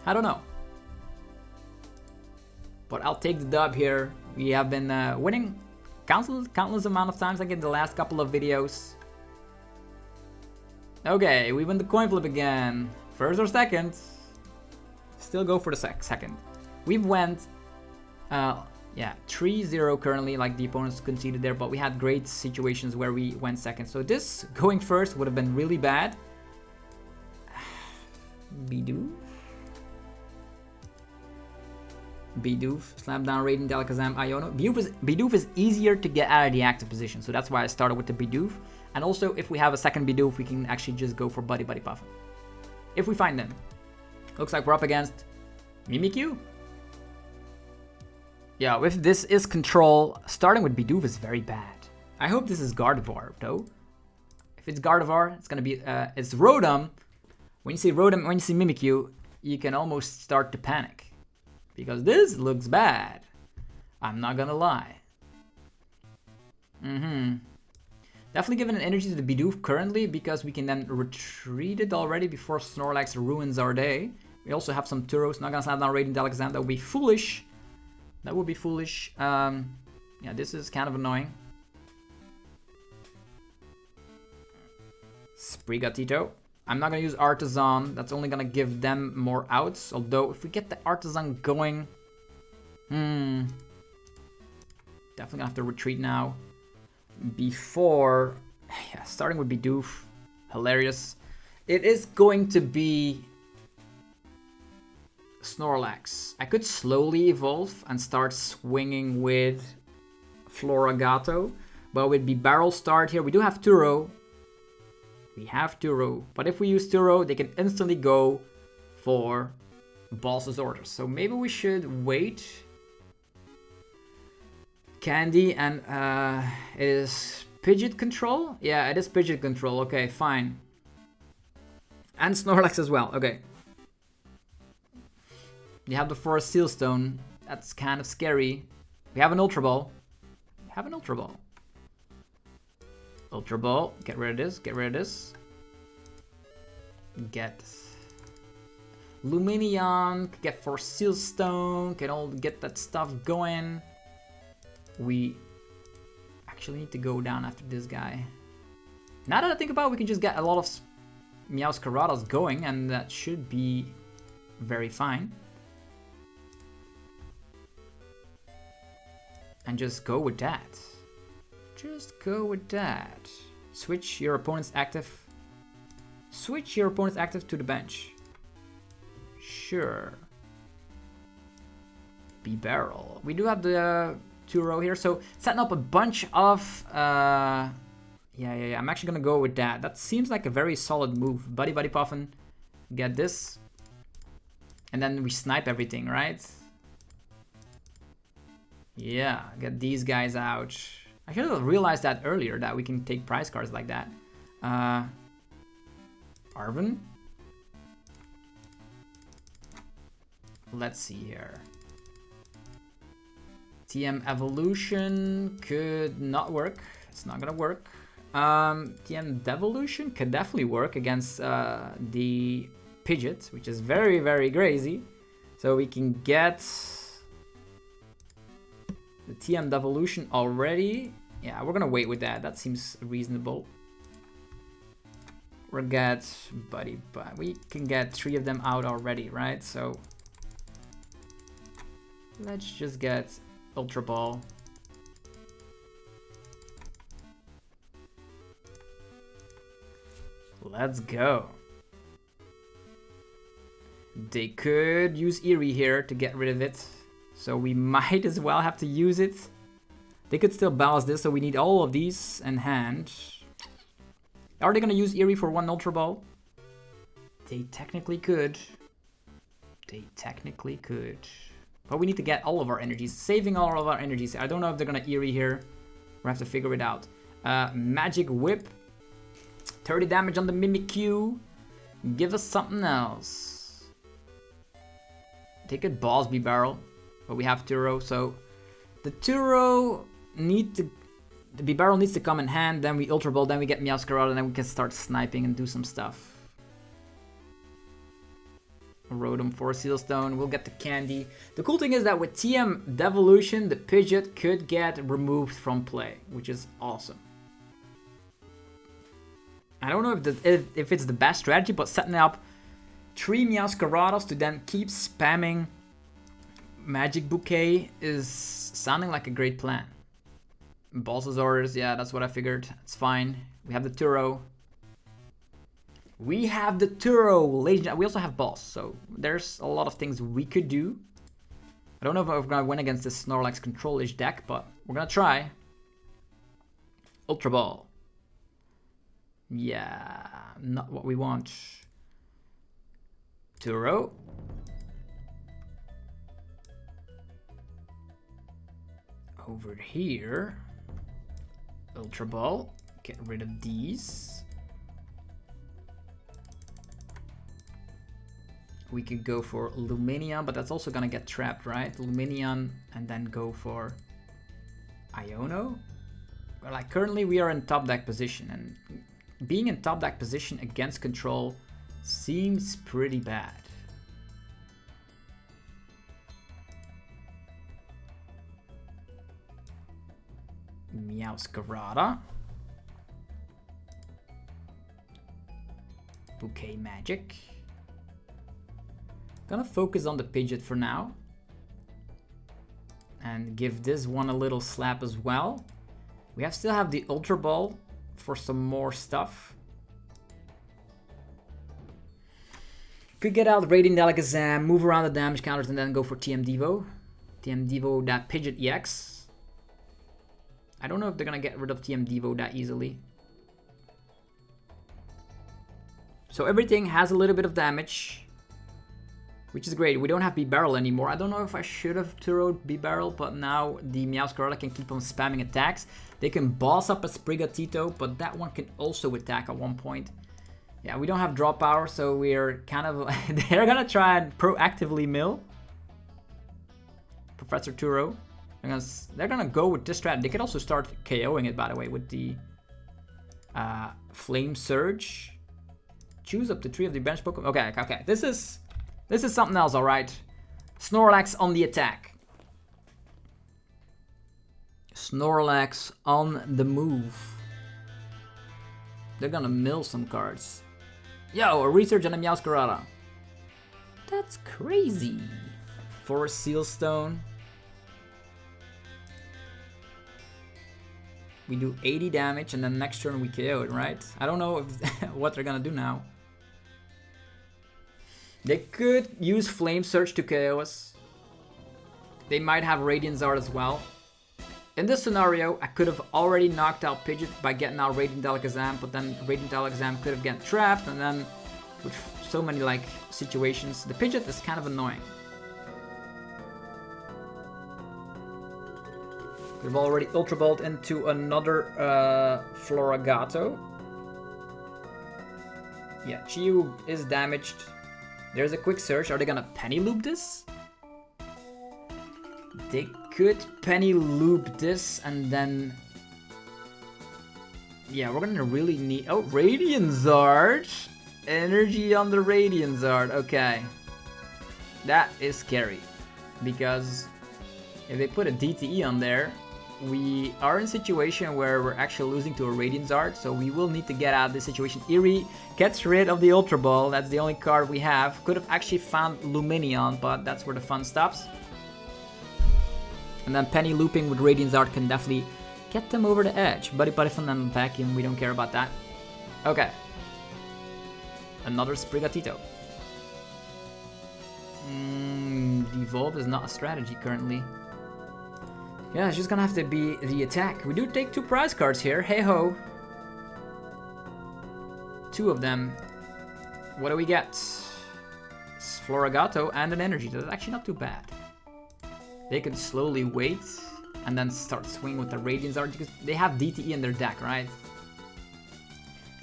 I don't know. But I'll take the dub here. We have been winning countless amount of times like in the last couple of videos. Okay, we win the coin flip again. First or second? Still go for the second. We've went 3-0 currently, like the opponents conceded there, but we had great situations where we went second. So this going first would have been really bad. Bidoof, slam down Radiant Alakazam Iono. Bidoof is easier to get out of the active position, so that's why I started with the Bidoof. And also, if we have a second Bidoof, we can actually just go for Buddy-Buddy Poffin. If we find them. Looks like we're up against Mimikyu. Yeah, if this is control, starting with Bidoof is very bad. I hope this is Gardevoir, though. If it's Gardevoir, it's gonna be, it's Rotom. When you see Rotom, when you see Mimikyu, you can almost start to panic. Because this looks bad. I'm not gonna lie. Definitely giving an energy to the Bidoof currently, because we can then retreat it already before Snorlax ruins our day. We also have some Turos. Not gonna slam down Radiant Alakazam. That would be foolish. That would be foolish. Yeah, this is kind of annoying. Sprigatito. I'm not gonna use Artisan. That's only gonna give them more outs. Although, if we get the Artisan going... Definitely gonna have to retreat now. Before... Yeah, starting with Bidoof. Hilarious. It is going to be... Snorlax. I could slowly evolve and start swinging with Floragato. But with Bibarel start here, we do have Turo. We have Turo. But if we use Turo, they can instantly go for Boss's orders. So maybe we should wait. Candy and it is Pidgeot control? Yeah, it is Pidgeot control. Okay, fine. And Snorlax as well. Okay. You have the Forest Seal Stone. That's kind of scary. We have an Ultra Ball. We have an Ultra Ball. Ultra Ball. Get rid of this. Get rid of this. Get Lumineon. Get Forest Seal Stone. Can all get that stuff going. We actually need to go down after this guy. Now that I think about it, we can just get a lot of Meowscaradas going, and that should be very fine. And just go with that. Just go with that. Switch your opponent's active. Switch your opponent's active to the bench. Sure. Bibarel. We do have the Turo here, so setting up a bunch of yeah, I'm actually gonna go with that. That seems like a very solid move. Buddy-Buddy Poffin. Get this. And then we snipe everything, right? Yeah, get these guys out. I should have realized that earlier, that we can take prize cards like that. Arven? Let's see here. TM Evolution could not work. It's not gonna work. TM Devolution could definitely work against the Pidgeot, which is very, very crazy. So we can get the TM Devolution already. Yeah, we're gonna wait with that. That seems reasonable. We'll get Buddy, but we can get 3 of them out already, right? So let's just get Ultra Ball. Let's go. They could use Eerie here to get rid of it, so we might as well have to use it. They could still balance this, so we need all of these in hand. Are they gonna use Eerie for 1 Ultra Ball? They technically could. They technically could. But we need to get all of our energies. Saving all of our energies. I don't know if they're gonna Eerie here. We'll have to figure it out. Magic Whip. 30 damage on the Mimikyu. Give us something else. They could boss Bibarel, but we have Turo, so the Turo need to... The Bibarel needs to come in hand, then we Ultra Ball, then we get Meowscarada, and then we can start sniping and do some stuff. Rotom for Sealstone, we'll get the candy. The cool thing is that with TM Devolution, the Pidgeot could get removed from play, which is awesome. I don't know if it's the best strategy, but setting up 3 Meowscaradas to then keep spamming Magic Bouquet is sounding like a great plan. Boss's orders, yeah, that's what I figured. It's fine. We have the Turo. We have the Turo, ladies and gentlemen. We also have boss, so there's a lot of things we could do. I don't know if we're gonna win against this Snorlax control-ish deck, but we're gonna try. Ultra Ball. Yeah, not what we want. Turo. Over here. Ultra Ball. Get rid of these. We could go for Lumineon, but that's also gonna get trapped, right? Lumineon, and then go for Iono. Well, like currently we are in top deck position, and being in top deck position against control seems pretty bad. Meowscarada. Bouquet Magic. Gonna focus on the Pidgeot for now. And give this one a little slap as well. We still have the Ultra Ball for some more stuff. Could get out Radiant Alakazam, move around the damage counters, and then go for TM Devo. TM Devo that Pidgeot EX. I don't know if they're gonna get rid of TM Devo that easily. So everything has a little bit of damage, which is great. We don't have Bibarel anymore. I don't know if I should have Turo'd Bibarel, but now the Meowscarada can keep on spamming attacks. They can boss up a Sprigatito, but that one can also attack at one point. Yeah, we don't have draw power, so we're kind of... they're gonna try and proactively mill Professor Turo. They're gonna go with this strat. They could also start KOing it, by the way, with the Flame Surge. Choose up to 3 of the bench Pokemon. Okay. This is something else, alright. Snorlax on the attack. Snorlax on the move. They're gonna mill some cards. Yo, a Research and a Meowscarada. That's crazy. For a Sealstone. We do 80 damage and then next turn we KO it, right? I don't know if what they're gonna do now. They could use Flame Surge to KO us. They might have Radiant Zard as well. In this scenario, I could have already knocked out Pidgeot by getting out Radiant Alakazam, but then Radiant Alakazam could have gotten trapped, and then with so many like situations, the Pidgeot is kind of annoying. We've already Ultra Balled into another Floragato. Yeah, Chiyu is damaged. There's a quick search. Are they gonna penny loop this? They could penny loop this and then... Yeah, we're gonna really need... Oh, Radiant Zard! Energy on the Radiant Zard, okay. That is scary. Because if they put a DTE on there, we are in a situation where we're actually losing to a Radiant Zard, so we will need to get out of this situation. Eerie gets rid of the Ultra Ball, that's the only card we have. Could have actually found Lumineon, but that's where the fun stops. And then penny looping with Radiant Zard can definitely get them over the edge. Buddy-Buddy Poffin and Vacuum, we don't care about that. Okay. Another Sprigatito. Devolve is not a strategy currently. Yeah, it's just gonna have to be the attack. We do take 2 prize cards here. Hey ho. 2 of them. What do we get? Floragato and an energy. That's actually not too bad. They can slowly wait and then start swinging with the Radiant Zard because they have DTE in their deck, right?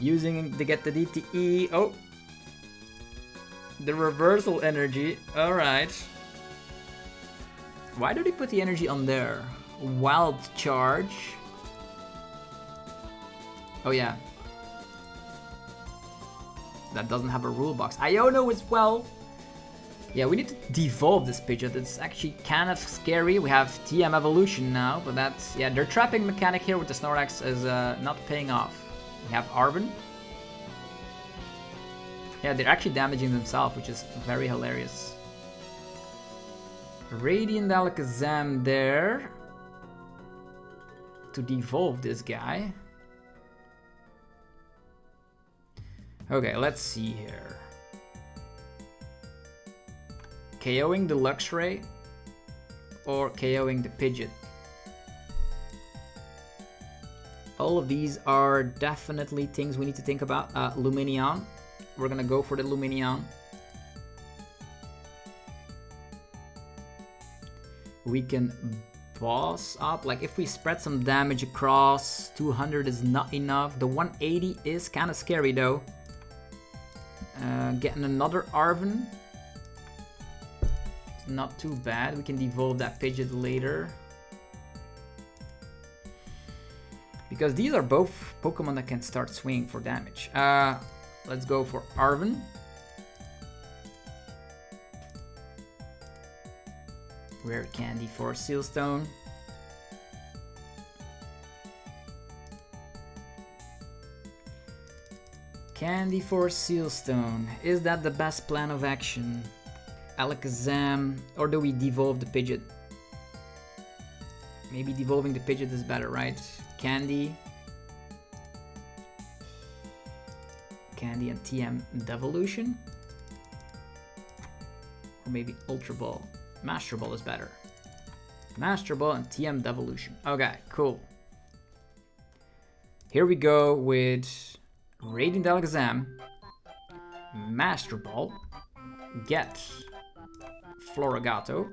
Using to get the DTE. Oh. The reversal energy. Alright. Why do they put the energy on there? Wild Charge. Oh yeah. That doesn't have a rule box. Iono as well. Yeah, we need to devolve this Pidgeot. It's actually kind of scary. We have TM Evolution now, but that's... Yeah, their trapping mechanic here with the Snorlax is not paying off. We have Arven. Yeah, they're actually damaging themselves, which is very hilarious. Radiant Alakazam there to devolve this guy. Okay, let's see here. KOing the Luxray or KOing the Pidgeot. All of these are definitely things we need to think about. Lumineon. We're gonna go for the Lumineon. We can boss up, like if we spread some damage across, 200 is not enough. The 180 is kind of scary though. Getting another Arven. It's not too bad. We can devolve that Pidgeot later. Because these are both Pokemon that can start swinging for damage. Let's go for Arven. Rare candy for Sealstone. Candy for Sealstone. Is that the best plan of action? Alakazam, or do we devolve the Pidgeot? Maybe devolving the Pidgeot is better, right? Candy. Candy and TM Devolution. Or maybe Ultra Ball. Master Ball is better. Master Ball and TM Devolution. Okay, cool. Here we go with Radiant Alakazam. Master Ball. Get Floragato.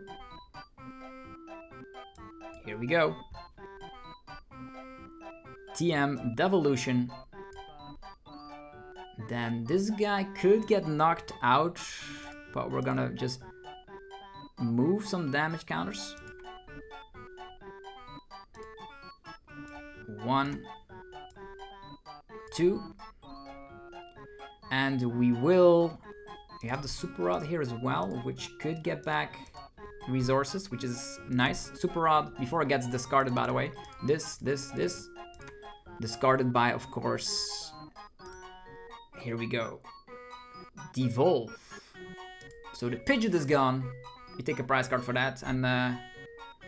Here we go. TM Devolution. Then this guy could get knocked out, but we're gonna just move some damage counters. 1, 2, and we have the Super Rod here as well, which could get back resources, which is nice. Super Rod before it gets discarded, by the way. This discarded by, of course. Here we go. Devolve. So the Pidgeot is gone. We take a prize card for that, and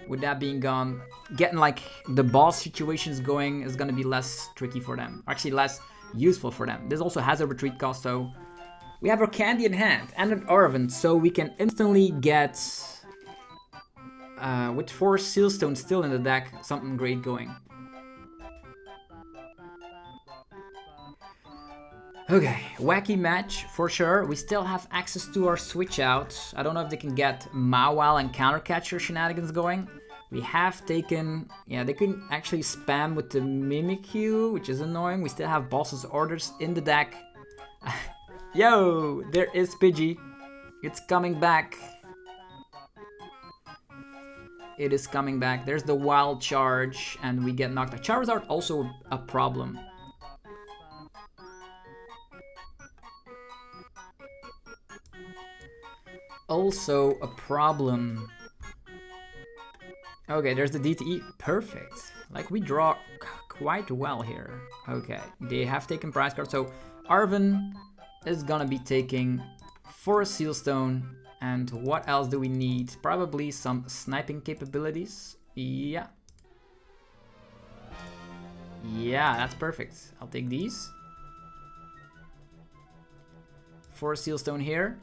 with that being gone, getting like the boss situations going is gonna be less tricky for them. Actually, less useful for them. This also has a retreat cost, so we have our candy in hand and an Arven, so we can instantly get, with 4 Sealstones still in the deck, something great going. Okay, wacky match for sure. We still have access to our switch out. I don't know if they can get Mawile and Countercatcher shenanigans going. We have taken, yeah, they can actually spam with the Mimikyu, which is annoying. We still have Boss's Orders in the deck. Yo, there is Pidgey. It's coming back. It is coming back. There's the Wild Charge, and we get knocked out. Charizard also a problem. Also a problem. Okay, there's the DTE. Perfect. Like, we draw quite well here. Okay, they have taken prize cards. So Arven is gonna be taking 4 Sealstone. And what else do we need? Probably some sniping capabilities. Yeah. Yeah, that's perfect. I'll take these. 4 Sealstone here.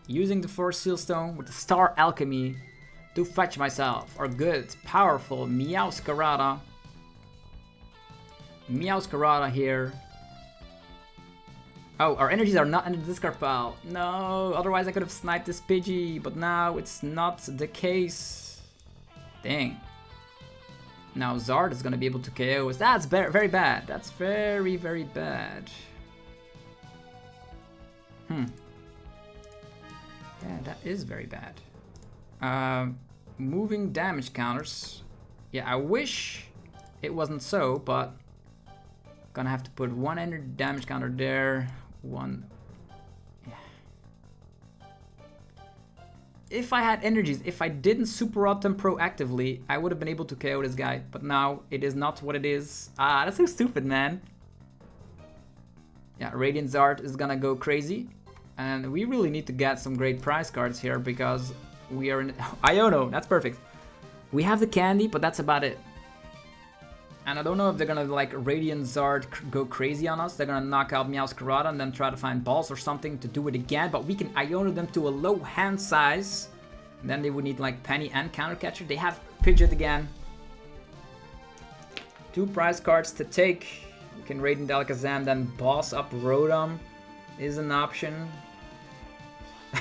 Using the 4 Sealstone with the Star Alchemy to fetch myself our good, powerful Meowscarada. Meowscarada here. Oh, our energies are not in the discard pile. No, otherwise I could have sniped this Pidgey, but now it's not the case. Dang. Now Zard is gonna be able to KO us. That's very bad. That's very, very bad. Yeah, that is very bad. Moving damage counters. Yeah, I wish it wasn't so, but gonna have to put 1 energy damage counter there. 1. Yeah. If I had energies, if I didn't super rot them proactively, I would have been able to KO this guy. But now it is not what it is. Ah, that's so stupid, man. Yeah, Radiant Zard is gonna go crazy. And we really need to get some great prize cards here because we are in Iono. That's perfect. We have the candy, but that's about it. And I don't know if they're gonna like Radiant Zard go crazy on us. They're gonna knock out Meowscarada and then try to find balls or something to do it again. But we can Iono them to a low hand size. And then they would need like Penny and Countercatcher. They have Pidgeot again. 2 prize cards to take. We can Radiant Alakazam, then boss up Rotom is an option.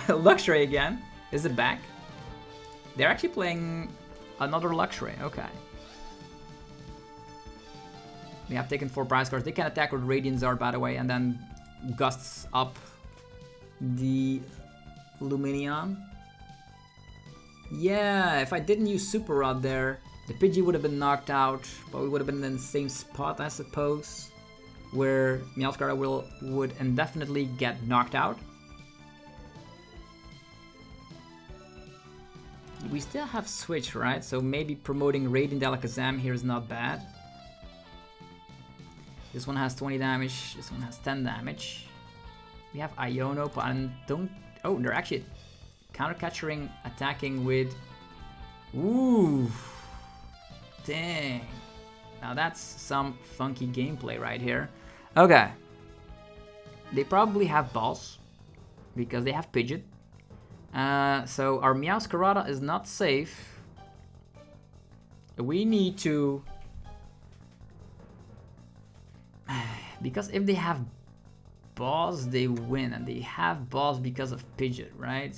Luxray again. Is it back? They're actually playing another Luxray. Okay. We have taken 4 prize cards. They can attack with Radiant Zard, by the way, and then gusts up the Lumineon. Yeah, if I didn't use Super Rod there, the Pidgey would have been knocked out, but we would have been in the same spot, I suppose, where Meowscarada would indefinitely get knocked out. We still have Switch, right? So maybe promoting Radiant Alakazam here is not bad. This one has 20 damage, this one has 10 damage. We have Iono, but I don't... Oh, they're actually counter-catchering, attacking with... Ooh! Dang. Now that's some funky gameplay right here. Okay. They probably have balls, because they have Pidgeot. So our Meowscarada is not safe. We need to... Because if they have balls, they win, and they have balls because of Pidgeot, right?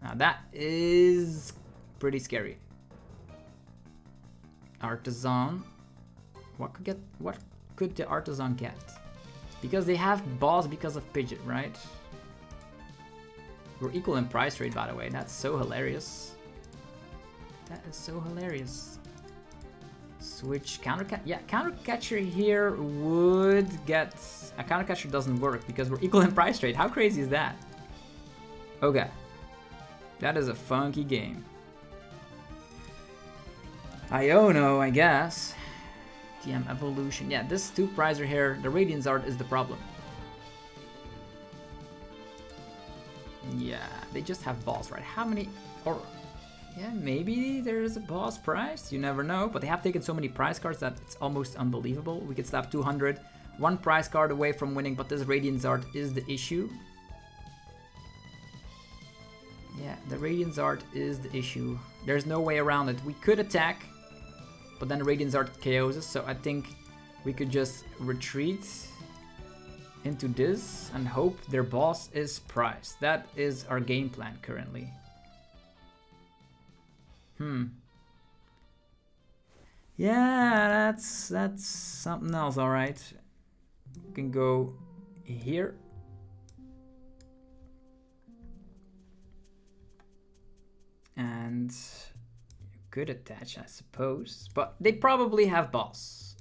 Now that is pretty scary. Artisan. What could the Artisan get? Because they have balls because of Pidgeot, right? We're equal in price rate, by the way. That's so hilarious. That is so hilarious. Switch countercatcher. Yeah, countercatcher here would get... A countercatcher doesn't work because we're equal in price rate. How crazy is that? Okay. That is a funky game. Iono, I guess. TM Evolution. Yeah, this 2 prizer here, the Radiant Zard is the problem. Yeah, they just have balls, right? How many? Or yeah, maybe there's a boss prize. You never know. But they have taken so many prize cards that it's almost unbelievable. We could slap 200. One prize card away from winning, but this Radiant Zard is the issue. Yeah, the Radiant Zard is the issue. There's no way around it. We could attack, but then the Radiant Zard KOs us. So I think we could just retreat into this and hope their boss is prized. That is our game plan currently. Yeah, that's something else, all right. We can go here. And you could attach, I suppose. But they probably have boss.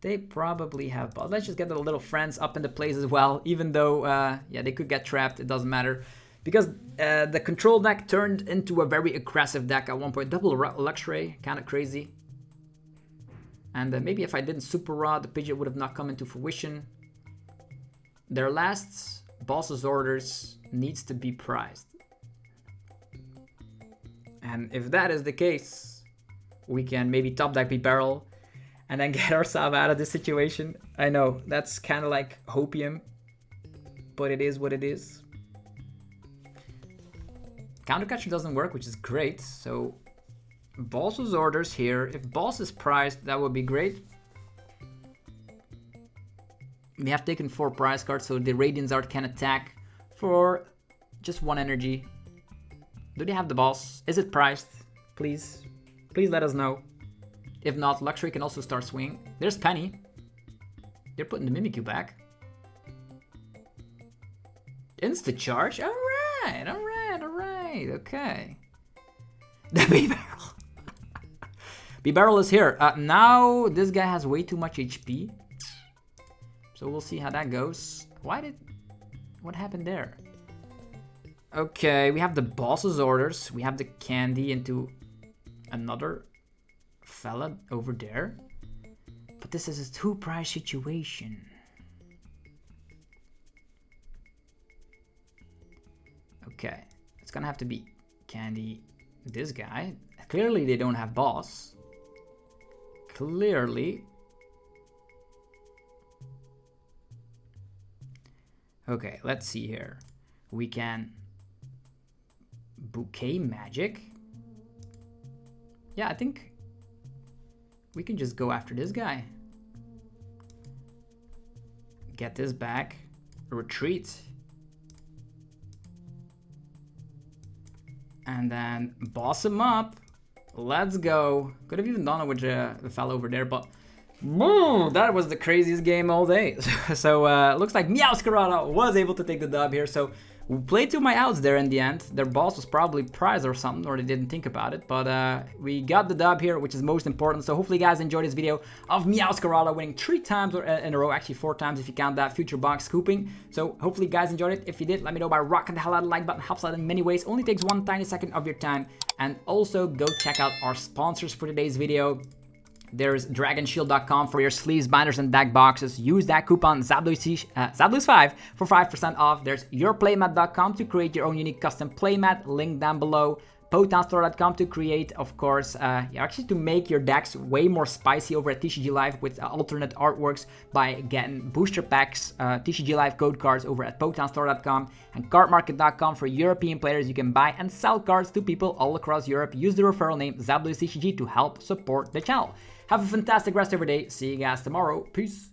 They probably have boss. Let's just get the little friends up into place as well. Even though, yeah, they could get trapped. It doesn't matter. Because the control deck turned into a very aggressive deck at one point. Double Luxray, kind of crazy. And maybe if I didn't Super Rod, the Pidgeot would have not come into fruition. Their last boss's orders needs to be prized. And if that is the case, we can maybe top deck Bibarel and then get ourselves out of this situation. I know, that's kind of like hopium, but it is what it is. Counter catcher doesn't work, which is great. So boss's orders here. If boss is prized, that would be great. We have taken 4 prize cards, so the Radiant Zard can attack for just 1 energy. Do they have the boss? Is it prized? Please. Please let us know. If not, Luxray can also start swinging. There's Penny. They're putting the Mimikyu back. Insta charge? Alright, alright, alright. Okay. The Bibarel. Bibarel is here. Now this guy has way too much HP. So we'll see how that goes. What happened there? Okay, we have the boss's orders. We have the candy into another fella over there. But this is a 2 prize situation. Okay, it's gonna have to be candy this guy. Clearly they don't have boss. Clearly. Okay, let's see here. We can bouquet magic. Yeah, I think we can just go after this guy. Get this back. Retreat. And then boss him up. Let's go. Could have even done it with the fellow over there, but that was the craziest game all day. So looks like Meowscarada was able to take the dub here. So we played to my outs there in the end. Their boss was probably prized or something, or they didn't think about it. But we got the dub here, which is most important. So hopefully you guys enjoyed this video of Meowscarada winning 3 times in a row. Actually 4 times if you count that future box scooping. So hopefully you guys enjoyed it. If you did, let me know by rocking the hell out of the like button. Helps out in many ways. Only takes 1 tiny second of your time. And also go check out our sponsors for today's video. There's dragonshield.com for your sleeves, binders, and deck boxes. Use that coupon ZABLUIS5 for 5% off. There's yourplaymat.com to create your own unique custom playmat. Link down below. PotanStore.com to create, of course, actually to make your decks way more spicy over at TCG Live with alternate artworks by getting booster packs, TCG Live code cards over at PotanStore.com, and cardmarket.com for European players. You can buy and sell cards to people all across Europe. Use the referral name ZABLUISTCG to help support the channel. Have a fantastic rest of your day. See you guys tomorrow. Peace.